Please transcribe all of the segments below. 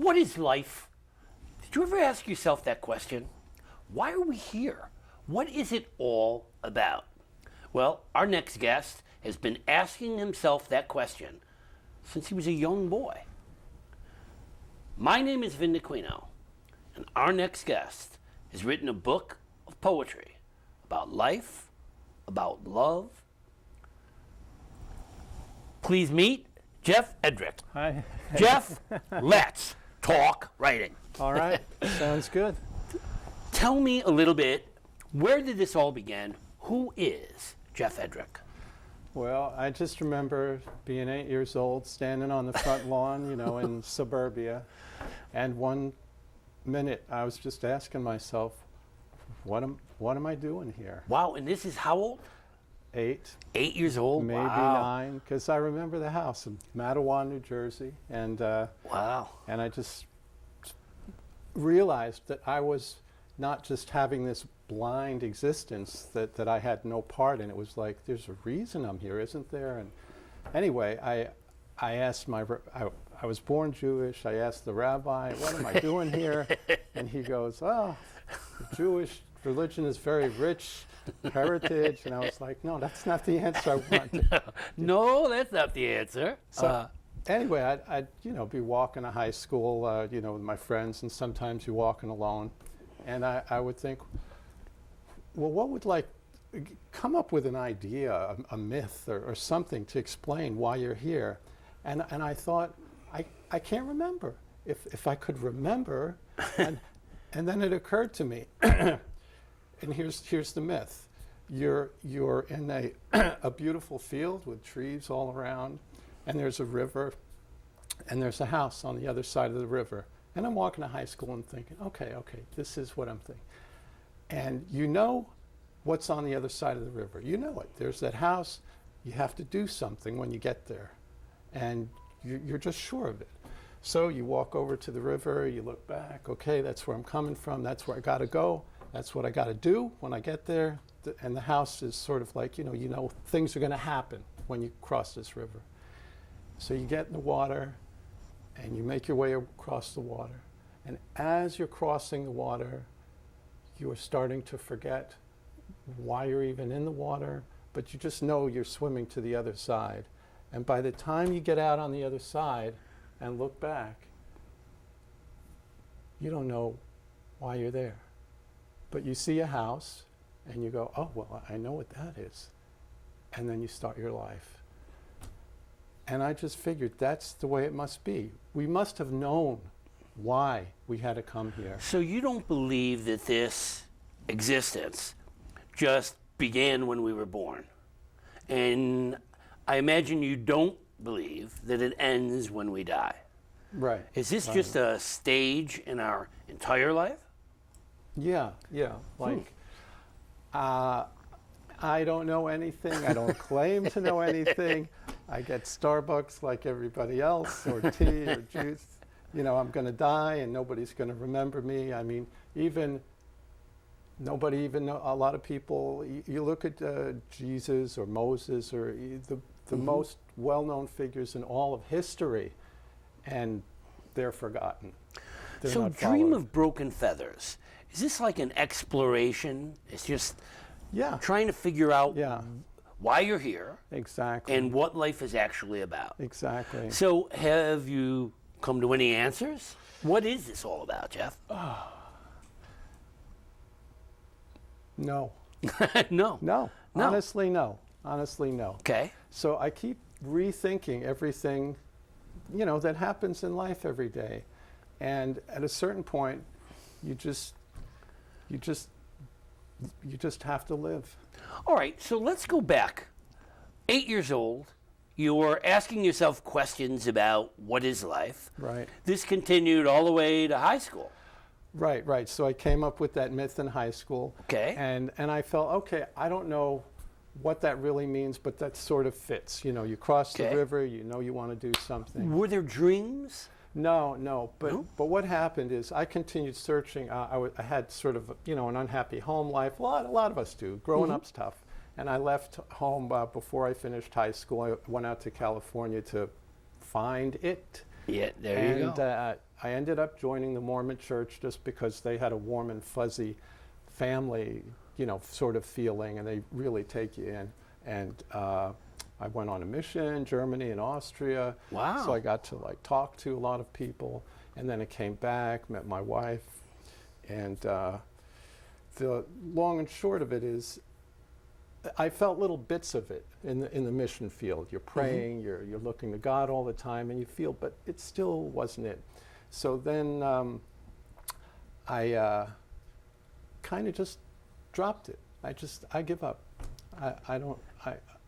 What is life? Did you ever ask yourself that question? Why are we here? What is it all about? Well, our next guest has been asking himself that question since he was a young boy. My name is Vin Dacquino, and our next guest has written a book of poetry about life, about love. Please meet Jeff Edrich. Hi. Jeff, let's talk writing. All right. Sounds good. Tell me a little bit, where did this all begin? Who is Jeff Edrich? Well, I just remember being 8 years old, standing on the front lawn, in suburbia. And one minute I was just asking myself, what am I doing here? Wow, and this is how old? 8. 8 years old? Maybe Wow. 9, because I remember the house in Matawan, New Jersey. And Wow. and I just realized that I was not just having this blind existence that I had no part in. It was like, there's a reason I'm here, isn't there? And anyway, I asked I was born Jewish. I asked the rabbi, what am I doing here? And he goes, oh, the Jewish religion is very rich heritage. And I was like, no, that's not the answer I want. No, that's not the answer. So anyway, I'd be walking to high school, with my friends, and sometimes you're walking alone. And I would think, well, what would come up with an idea, a myth or something to explain why you're here. And I thought, I can't remember. If I could remember, and then it occurred to me, and here's the myth. You're in a beautiful field with trees all around, and there's a river, and there's a house on the other side of the river. And I'm walking to high school and thinking, okay, this is what I'm thinking. And you know what's on the other side of the river. You know it. There's that house. You have to do something when you get there. And you're just sure of it. So you walk over to the river, you look back, okay, that's where I'm coming from, that's where I gotta go, that's what I gotta do when I get there. And the house is sort of like, things are gonna happen when you cross this river. So you get in the water, and you make your way across the water. And as you're crossing the water, you're starting to forget why you're even in the water, but you just know you're swimming to the other side. And by the time you get out on the other side and look back, you don't know why you're there. But you see a house, and you go, oh, well, I know what that is. And then you start your life. And I just figured that's the way it must be. We must have known why we had to come here. So you don't believe that this existence just began when we were born? And I imagine you don't believe that it ends when we die. Right. Is this just a stage in our entire life? Yeah. I don't know anything. I don't claim to know anything. I get Starbucks like everybody else, or tea or juice. I'm going to die and nobody's going to remember me. I mean, nobody even know. A lot of people, you look at Jesus or Moses or the most well-known figures in all of history, and they're forgotten. They're so not Dream followed. of Broken Feathers, is this like an exploration? It's just trying to figure out why you're here. Exactly. And what life is actually about. Exactly. So have you come to any answers? What is this all about, Jeff? No. No. Honestly, no. Okay. So I keep rethinking everything, that happens in life every day. And at a certain point, you just have to live. All right, so let's go back. 8 years old, you were asking yourself questions about what is life. Right. This continued all the way to high school. Right. So I came up with that myth in high school. Okay. And I felt, okay, I don't know what that really means, but that sort of fits. You cross the river, you want to do something. Were there dreams? No. But what happened is I continued searching. I had sort of, an unhappy home life. A lot of us do. Growing up's tough. And I left home before I finished high school. I went out to California to find it. Yeah, there you go. I ended up joining the Mormon Church just because they had a warm and fuzzy family, sort of feeling, and they really take you in. And I went on a mission in Germany and Austria. Wow. So I got to talk to a lot of people, and then I came back, met my wife, and the long and short of it is, I felt little bits of it in the mission field. You're praying, you're looking to God all the time, and you feel, but it still wasn't it. So then I kind of just dropped it. I give up.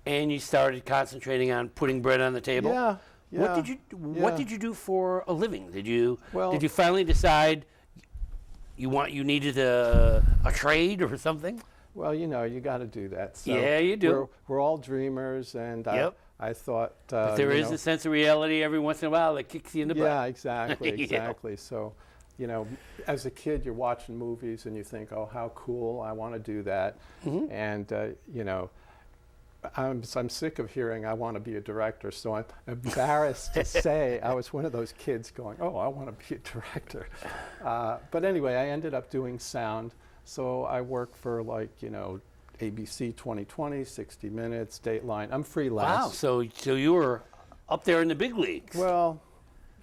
And you started concentrating on putting bread on the table? Yeah. What did you do for a living? Did you finally decide you needed a trade or something? Well, you got to do that. So yeah, you do. We're all dreamers, and I thought. But there is a sense of reality every once in a while that kicks you in the butt. Yeah, exactly. So, as a kid, you're watching movies and you think, oh, how cool! I want to do that. And I'm sick of hearing I want to be a director. So I'm embarrassed to say I was one of those kids going, oh, I want to be a director. But anyway, I ended up doing sound. So I work for ABC 2020, 60 Minutes, Dateline. I'm freelance. Wow, so you were up there in the big leagues. Well,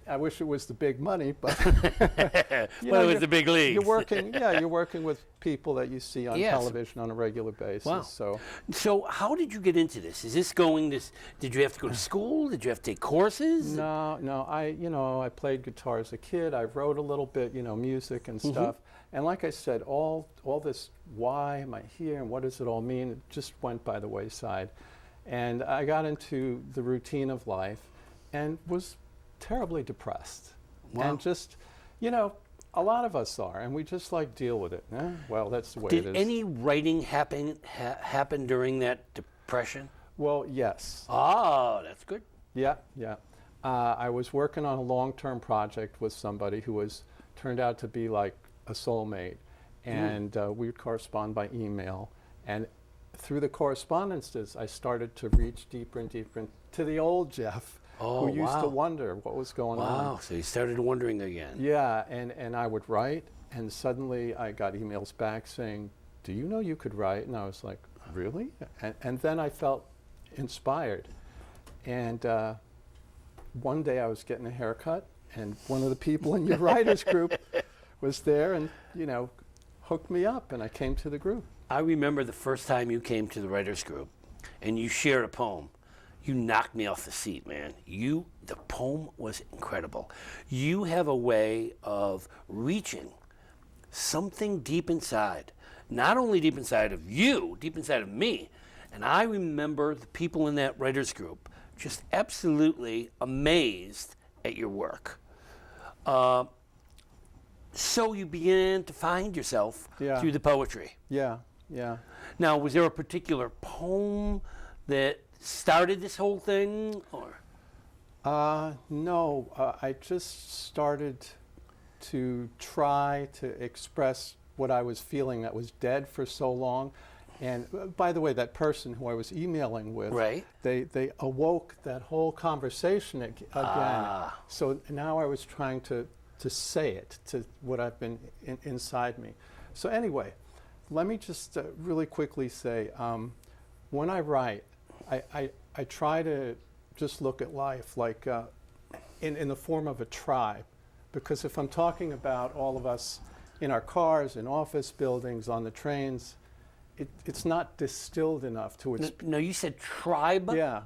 I wish it was the big money, but it was the big leagues. You're working with people that you see on television on a regular basis. Wow. So how did you get into this? Is this did you have to go to school? Did you have to take courses? No. I played guitar as a kid. I wrote a little bit, music and stuff. And like I said, all this, why am I here and what does it all mean? It just went by the wayside. And I got into the routine of life and was terribly depressed. Wow. And just, a lot of us are, and we just deal with it. Well, that's the way it is. Did any writing happen during that depression? Well, yes. Oh, that's good. Yeah. I was working on a long-term project with somebody who turned out to be like a soulmate, and we would correspond by email. And through the correspondences, I started to reach deeper and deeper into the old Jeff, who used to wonder what was going on. Wow, so you started wondering again. Yeah, and I would write, and suddenly I got emails back saying, do you know you could write? And I was like, really? And then I felt inspired. And one day I was getting a haircut, and one of the people in your writers group was there and, hooked me up, and I came to the group. I remember the first time you came to the writers group and you shared a poem. You knocked me off the seat, man. The poem was incredible. You have a way of reaching something deep inside, not only deep inside of you, deep inside of me. And I remember the people in that writers group just absolutely amazed at your work. So you began to find yourself through the poetry. Yeah. Now, was there a particular poem that started this whole thing, or? No, I just started to try to express what I was feeling that was dead for so long. And by the way, that person who I was emailing with, they awoke that whole conversation again. So now I was trying to say it, to what I've been inside me. So anyway, let me just really quickly say, when I write, I try to just look at life like in the form of a tribe. Because if I'm talking about all of us in our cars, in office buildings, on the trains, it's not distilled enough to its... No, you said tribe? Yeah.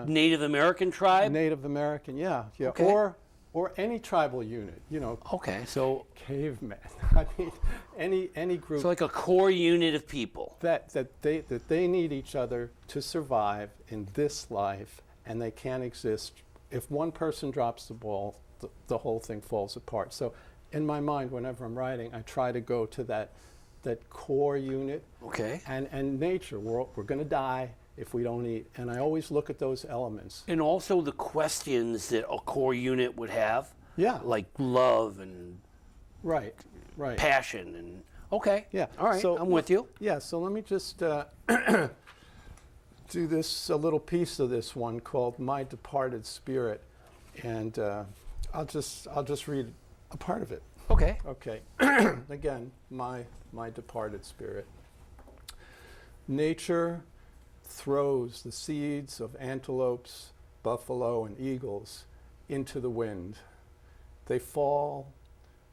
Native American tribe? Native American, yeah. Okay. Or any tribal unit, Okay, so... Cavemen. I mean, any group... So like a core unit of people. That they need each other to survive in this life, and they can't exist. If one person drops the ball, the whole thing falls apart. So in my mind, whenever I'm writing, I try to go to that core unit. Okay. And nature, we're going to die if we don't eat. And I always look at those elements. And also the questions that a core unit would have. Yeah. Like love and right. passion and okay. Yeah. All right. So, I'm with you. Yeah. So let me just do a little piece of this one called "My Departed Spirit," and I'll just read A part of it. Okay. Okay. Again, my departed spirit. Nature throws the seeds of antelopes, buffalo, and eagles into the wind. They fall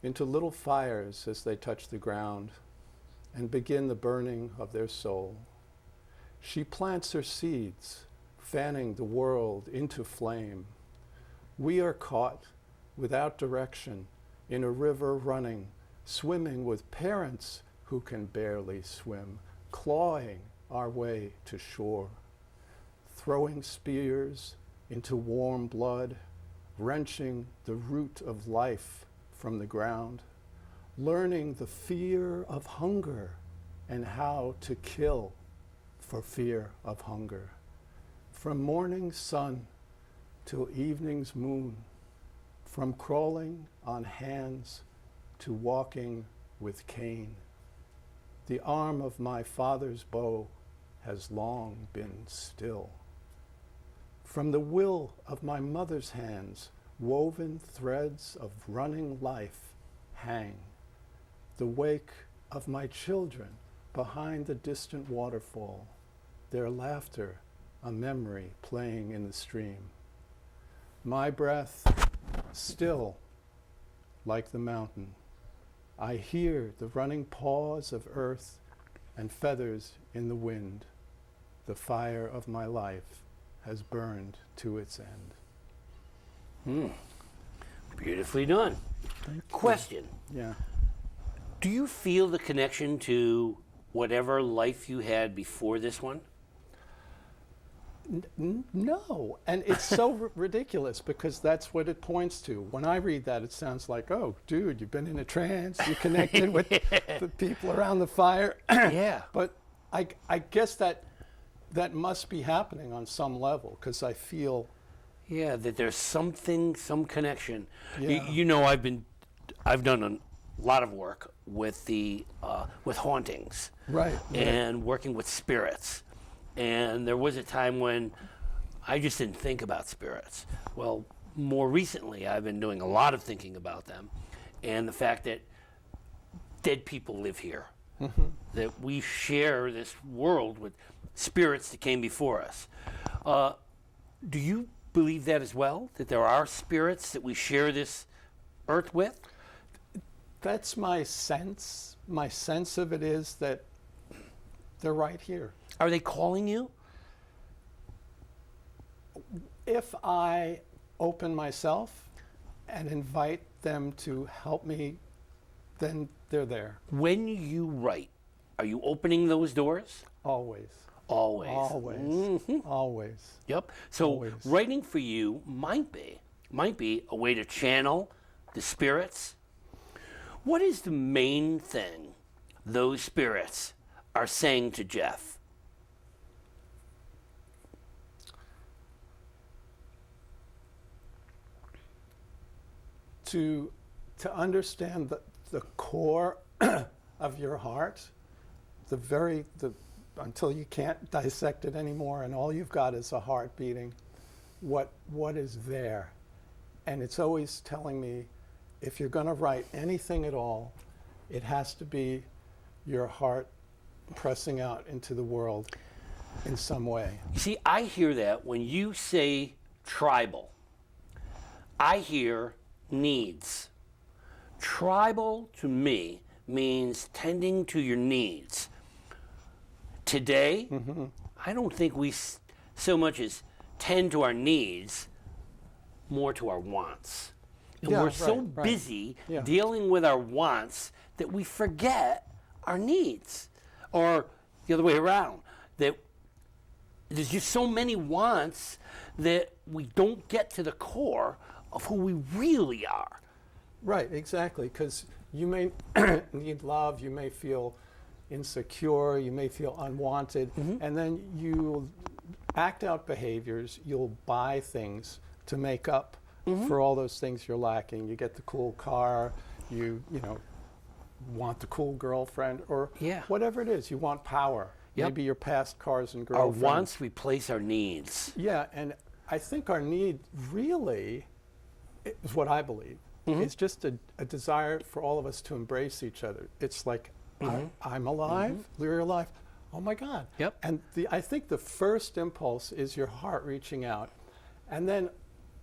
into little fires as they touch the ground and begin the burning of their soul. She plants her seeds, fanning the world into flame. We are caught without direction in a river running, swimming with parents who can barely swim, clawing our way to shore, throwing spears into warm blood, wrenching the root of life from the ground, learning the fear of hunger and how to kill for fear of hunger. From morning sun till evening's moon, from crawling on hands to walking with cane. The arm of my father's bow has long been still. From the will of my mother's hands, woven threads of running life hang. The wake of my children behind the distant waterfall, their laughter a memory playing in the stream. My breath still like the mountain. I hear the running paws of earth and feathers in the wind. The fire of my life has burned to its end. Beautifully done. Question. Yeah. Do you feel the connection to whatever life you had before this one? No, and it's so ridiculous because that's what it points to. When I read that, it sounds like, oh, dude, you've been in a trance, you connected with the people around the fire. Yeah. But I guess that must be happening on some level because I feel. Yeah, that there's something, some connection. Yeah. You know, I've done a lot of work with with hauntings, Right. and working with spirits. And there was a time when I just didn't think about spirits. Well, more recently, I've been doing a lot of thinking about them, and the fact that dead people live here, that we share this world with spirits that came before us. Do you believe that as well? That there are spirits that we share this earth with? That's my sense. My sense of it is that they're right here. Are they calling you? If I open myself and invite them to help me, then they're there. When you write, are you opening those doors? Always. Always. Always. Mhm. Always. Yep. So Always. writing for you might be a way to channel the spirits. What is the main thing those spirits are saying to Jeff? To understand the core of your heart, until you can't dissect it anymore and all you've got is a heart beating, what is there? And it's always telling me, if you're going to write anything at all, it has to be your heart pressing out into the world in some way. See, I hear that when you say tribal. I hear needs. Tribal to me means tending to your needs. Today, I don't think we so much as tend to our needs, more to our wants. And Yeah, we're so right. busy Yeah. dealing with our wants that we forget our needs. Or the other way around, that there's just so many wants that we don't get to the core of who we really are. Right, exactly, because you may need love, you may feel insecure, you may feel unwanted, and then you act out behaviors, you'll buy things to make up for all those things you're lacking. You get the cool car, you want the cool girlfriend, or whatever it is, you want power. Yep. Maybe your past cars and Our girlfriends. wants replace our needs. Yeah, and I think our need really is what I believe is just a desire for all of us to embrace each other. It's like, I'm alive, you're alive. Oh my God. Yep. And I think the first impulse is your heart reaching out. And then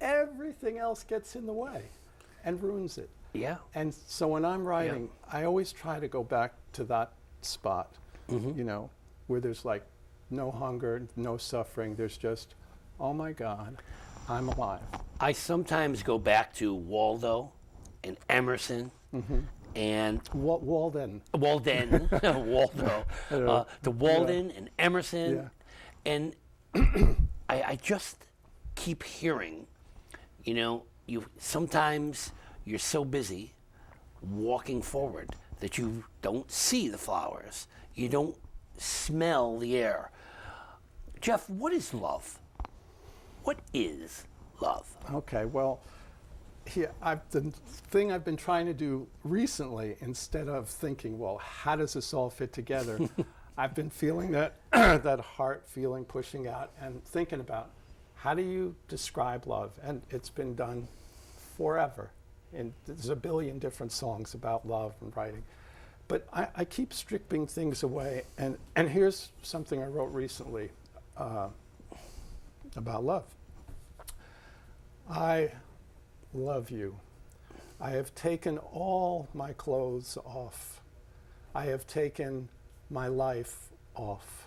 everything else gets in the way and ruins it. Yeah. And so when I'm writing, I always try to go back to that spot, you know, where there's like no hunger, no suffering. There's just, oh my God, I'm alive. I sometimes go back to Waldo and Emerson and Walden. Waldo, to Walden and Emerson, and I just keep hearing, you know, sometimes you're so busy walking forward that you don't see the flowers, you don't smell the air. Jeff, what is love? What is love? Okay, well, the thing I've been trying to do recently, instead of thinking, well, how does this all fit together? I've been feeling that that heart feeling pushing out and thinking about how do you describe love? And it's been done forever. And there's a billion different songs about love and writing. But I keep stripping things away. And here's something I wrote recently about love. I love you. I have taken all my clothes off. I have taken my life off.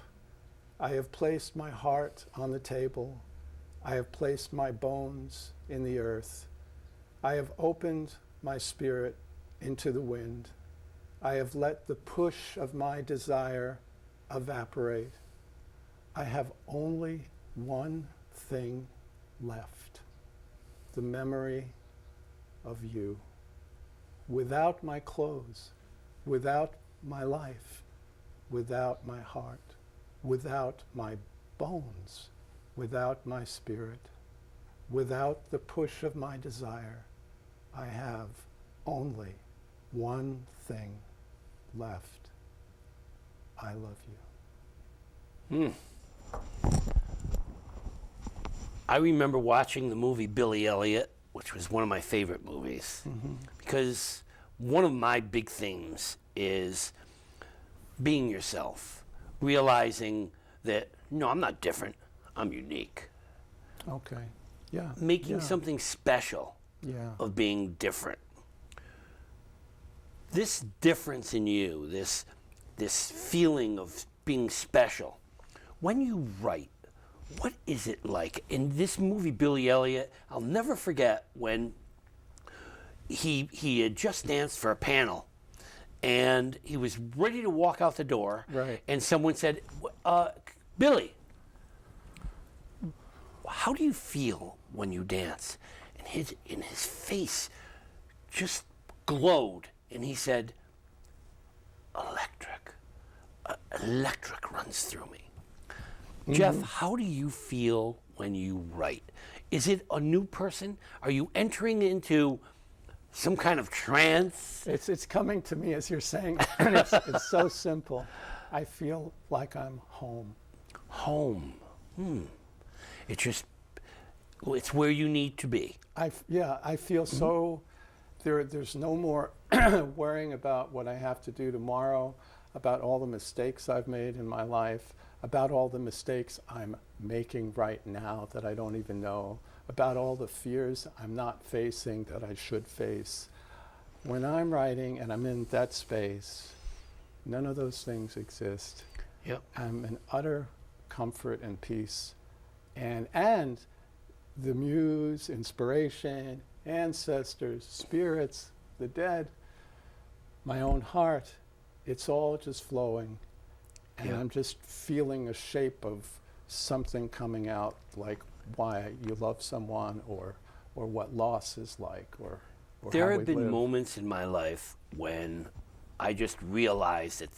I have placed my heart on the table. I have placed my bones in the earth. I have opened my spirit into the wind. I have let the push of my desire evaporate. I have only one thing left, the memory of you. Without my clothes, without my life, without my heart, without my bones, without my spirit, without the push of my desire, I have only one thing left. I love you. I remember watching the movie Billy Elliot, which was one of my favorite movies, because one of my big themes is being yourself, realizing that, no, I'm not different, I'm unique. Okay, yeah. Making something special of being different. This difference in you, this feeling of being special, when you write, what is it like? In this movie, Billy Elliot, I'll never forget when he had just danced for a panel, and he was ready to walk out the door, and someone said, Billy, how do you feel when you dance? And his face just glowed, and he said, electric runs through me. Jeff, how do you feel when you write? Is it a new person? Are you entering into some kind of trance? It's coming to me as you're saying, and it's so simple. I feel like I'm home. Home. It's where you need to be. I feel so, there's no more worrying about what I have to do tomorrow, about all the mistakes I've made in my life, about all the mistakes I'm making right now that I don't even know, about all the fears I'm not facing that I should face. When I'm writing and I'm in that space, none of those things exist. Yep. I'm in utter comfort and peace. And the muse, inspiration, ancestors, spirits, the dead, my own heart, it's all just flowing. And I'm just feeling a shape of something coming out, like why you love someone, or what loss is like, or there how have been live. moments in my life when I just realized that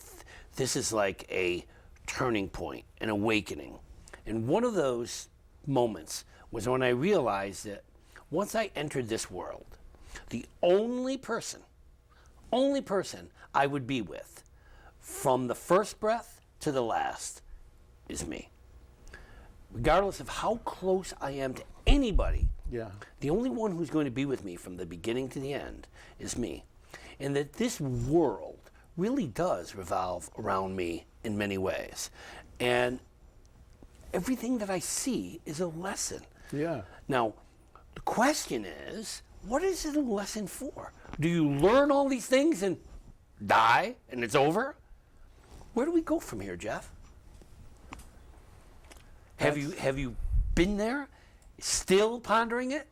this is like a turning point, an awakening. And one of those moments was when I realized that once I entered this world, the only person I would be with from the first breath to the last is me. Regardless of how close I am to anybody Yeah. The only one who's going to be with me from the beginning to the end is me. And that this world really does revolve around me in many ways. And everything that I see is a lesson. Yeah. Now, the question is, what is it a lesson for? Do you learn all these things and die and it's over? Where do we go from here, Jeff? Have you been there? Still pondering it?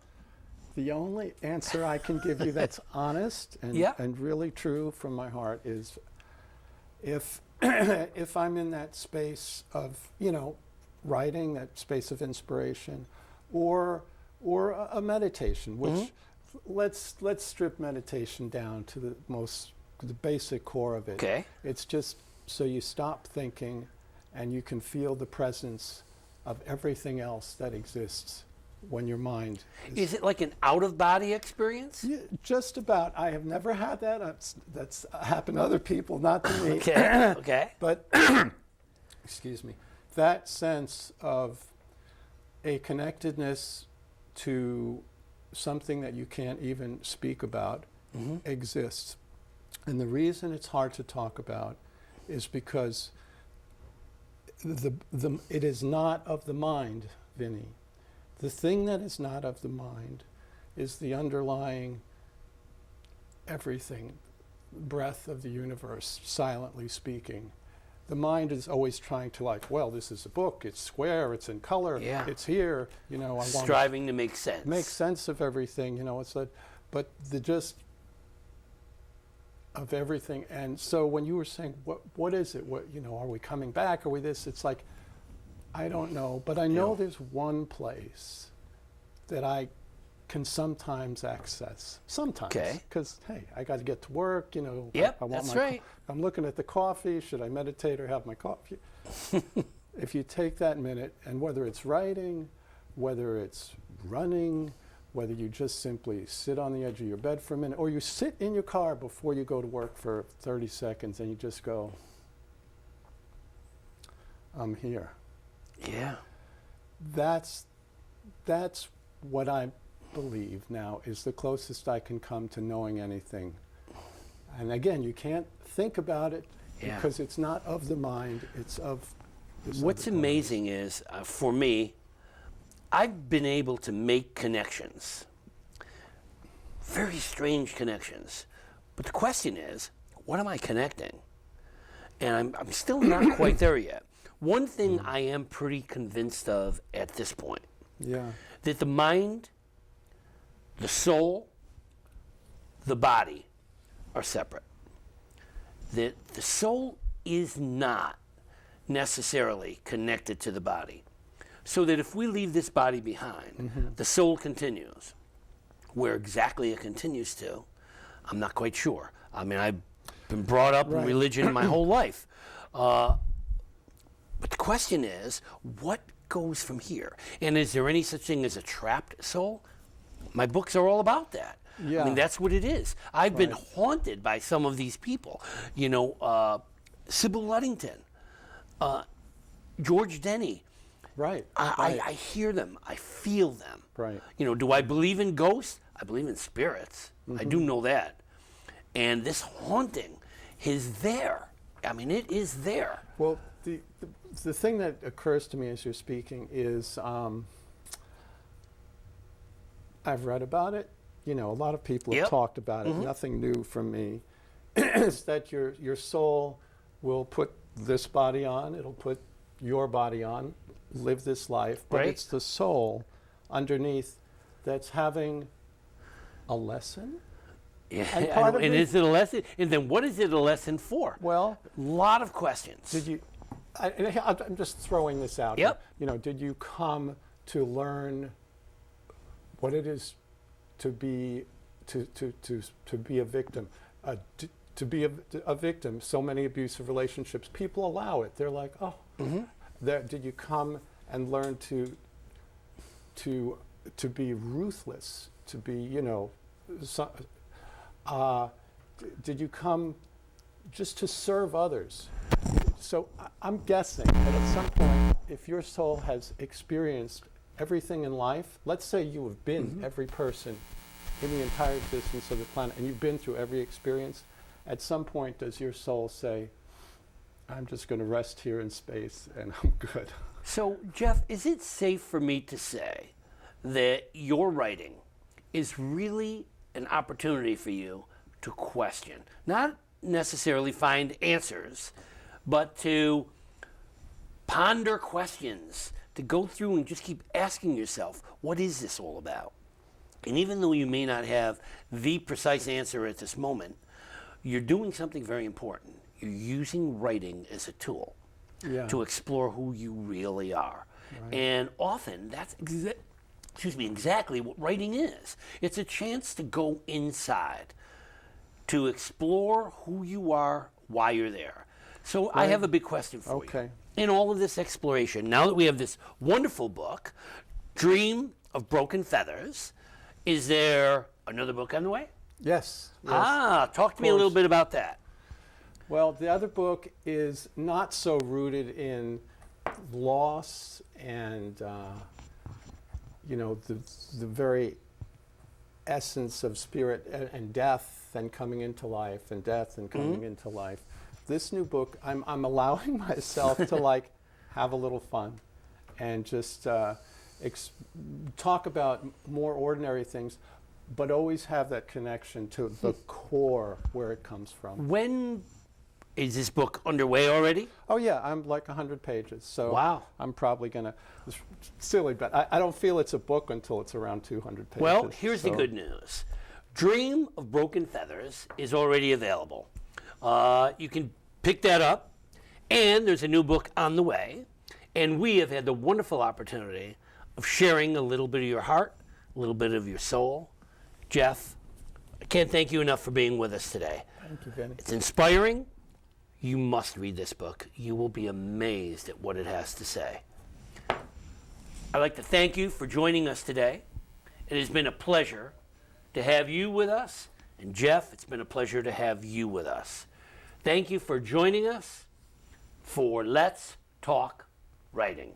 The only answer I can give you that's honest and, Yeah. and really true from my heart is if if I'm in that space of, writing, that space of inspiration, or a meditation, which let's strip meditation down to the basic core of it. Okay. It's just so you stop thinking and you can feel the presence of everything else that exists when your mind Is it like an out-of-body experience? Yeah, just about. I have never had that. That's happened to other people, not to me. Okay, okay. But, excuse me, that sense of a connectedness to something that you can't even speak about exists. And the reason it's hard to talk about is because it is not of the mind, Vinny. The thing that is not of the mind is the underlying everything, breath of the universe, silently speaking. The mind is always trying to this is a book, it's square, it's in color, Yeah. it's here, I want Striving to make sense. make sense of everything, it's that, but the just of everything. And so when you were saying, what is it? What, are we coming back? Are we this? It's like, I don't know, but I know there's one place that I can sometimes access. Sometimes. Okay. Because, hey, I got to get to work, Yep, I want that's my right. I'm looking at the coffee. Should I meditate or have my coffee? If you take that minute, and whether it's writing, whether it's running, whether you just simply sit on the edge of your bed for a minute, or you sit in your car before you go to work for 30 seconds and you just go, I'm here. Yeah. That's what I believe now is the closest I can come to knowing anything. And again, you can't think about it because it's not of the mind, it's of this What's other amazing is, for me, I've been able to make connections, very strange connections. But the question is, what am I connecting? And I'm still not quite there yet. One thing I am pretty convinced of at this point, Yeah. that the mind, the soul, the body are separate. That the soul is not necessarily connected to the body. So that if we leave this body behind, the soul continues. Where exactly it continues to, I'm not quite sure. I mean, I've been brought up in religion my whole life. But the question is, what goes from here? And is there any such thing as a trapped soul? My books are all about that. Yeah. I mean, that's what it is. I've been haunted by some of these people. Sybil Luddington, George Denny. Right. I hear them. I feel them. Right. Do I believe in ghosts? I believe in spirits. I do know that. And this haunting is there. I mean, it is there. Well, the thing that occurs to me as you're speaking is I've read about it. A lot of people have talked about it. Nothing new from me. Is that your soul will put this body on. It'll put your body on, live this life. But Right. it's the soul underneath that's having a lesson. Yeah, And part of and it- is it a lesson? And then what is it a lesson for? Well, A lot of questions. did you? I'm just throwing this out. Yep. Here. Did you come to learn what it is to be a victim? To be a victim, so many abusive relationships, people allow it. They're like, oh, did you come and learn to be ruthless? To be, did you come just to serve others? So I'm guessing that at some point, if your soul has experienced everything in life, let's say you have been every person in the entire existence of the planet, and you've been through every experience, at some point does your soul say, I'm just going to rest here in space and I'm good? So, Jeff, is it safe for me to say that your writing is really an opportunity for you to question, not necessarily find answers, but to ponder questions, to go through and just keep asking yourself, what is this all about? And even though you may not have the precise answer at this moment, you're doing something very important. You're using writing as a tool to explore who you really are. Right. And often that's exactly what writing is. It's a chance to go inside, to explore who you are while you're there. So I have a big question for you. In all of this exploration, now that we have this wonderful book, Dream of Broken Feathers, is there another book on the way? Yes. Talk to me a little bit about that. Well, the other book is not so rooted in loss and, the very essence of spirit and death and coming into life and death and coming into life. This new book, I'm allowing myself to have a little fun and just talk about more ordinary things, but always have that connection to the core where it comes from. When is this book underway already? Oh yeah, I'm like 100 pages. So wow. I'm probably gonna, it's silly, but I don't feel it's a book until it's around 200 pages. Well, here's the good news. Dream of Broken Feathers is already available. You can pick that up, and there's a new book on the way. And we have had the wonderful opportunity of sharing a little bit of your heart, a little bit of your soul. Jeff, I can't thank you enough for being with us today. Thank you, Vinny. It's inspiring. You must read this book. You will be amazed at what it has to say. I'd like to thank you for joining us today. It has been a pleasure to have you with us. And Jeff, it's been a pleasure to have you with us. Thank you for joining us for Let's Talk Writing.